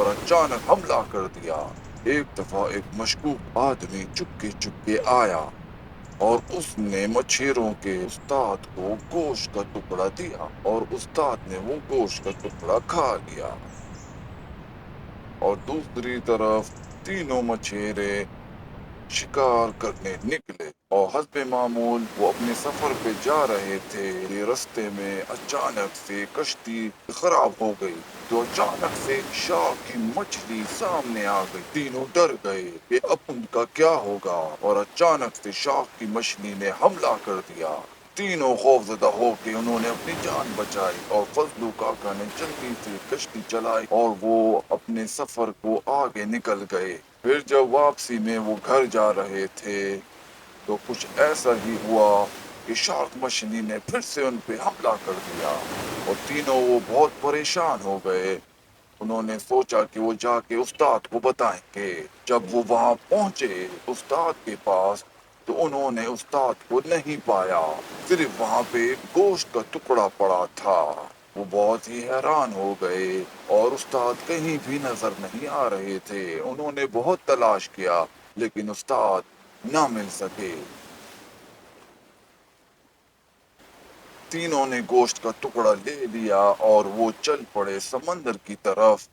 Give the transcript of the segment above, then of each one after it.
اور اچانک حملہ کر دیا۔ ایک دفعہ ایک مشکوک آدمی چپکے آیا اور اس نے مچھیروں کے استاد کو گوشت کا ٹکڑا دیا اور استاد نے وہ گوشت کا ٹکڑا کھا لیا۔ اور دوسری طرف تینوں مچھیرے شکار کرنے نکلے اور حسب معمول وہ اپنے سفر پہ جا رہے تھے۔ رستے میں اچانک سے کشتی خراب ہو گئی تو اچانک سے شارک کی مچھلی سامنے آ گئی۔ تینوں ڈر گئے کہ اب ان کا کیا ہوگا، اور اچانک سے شارک کی مچھلی نے حملہ کر دیا۔ تینوں خوفزدہ ہو کے انہوں نے اپنی جان بچائی اور فضلو کاکا نے جلدی سے کشتی چلائی اور وہ اپنے سفر کو آگے نکل گئے۔ پھر جب واپسی میں وہ گھر جا رہے تھے تو کچھ ایسا ہی ہوا کہ شارک مچھلی نے پھر سے ان پہ حملہ کر دیا اور تینوں وہ بہت پریشان ہو گئے۔ انہوں نے سوچا کہ وہ جا کے استاد کو بتائیں گے۔ جب وہ وہاں پہنچے استاد کے پاس تو انہوں نے استاد کو نہیں پایا، صرف وہاں پہ گوشت کا ٹکڑا پڑا تھا۔ وہ بہت ہی حیران ہو گئے اور استاد کہیں بھی نظر نہیں آ رہے تھے۔ انہوں نے بہت تلاش کیا لیکن استاد نہ مل سکے۔ تینوں نے گوشت کا ٹکڑا لے لیا اور وہ چل پڑے سمندر کی طرف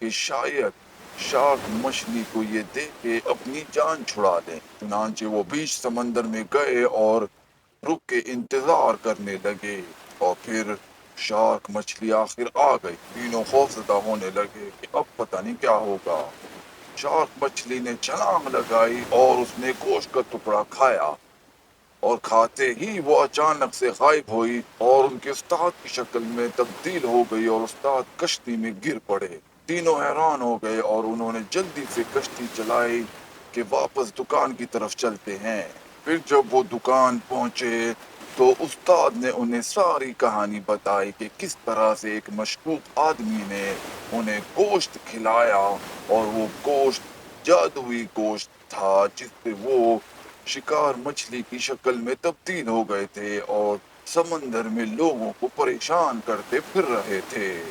کہ شاید شارک مچھلی کو یہ دیکھ کے اپنی جان چھڑا لیں۔ چنانچہ وہ بیچ سمندر میں گئے اور رک کے انتظار کرنے لگے اور پھر شارک مچھلی آخر آ گئی۔ تینوں خوفزدہ ہونے لگے کہ اب پتہ نہیں کیا ہوگا۔ شارک مچھلی نے چھلانگ لگائی اور اس نے گوشت کا ٹکڑا کھایا اور کھاتے ہی وہ اچانک سے غائب ہوئی اور ان کے استاد کی شکل میں تبدیل ہو گئی اور استاد کشتی میں گر پڑے۔ تینوں حیران ہو گئے اور انہوں نے جلدی سے کشتی چلائی کہ واپس دکان کی طرف چلتے ہیں۔ پھر جب وہ دکان پہنچے تو استاد نے انہیں ساری کہانی بتائی کہ کس طرح سے ایک مشکوک آدمی نے انہیں گوشت کھلایا اور وہ گوشت جادوئی گوشت تھا جس سے وہ شکار مچھلی کی شکل میں تبدیل ہو گئے تھے اور سمندر میں لوگوں کو پریشان کرتے پھر رہے تھے۔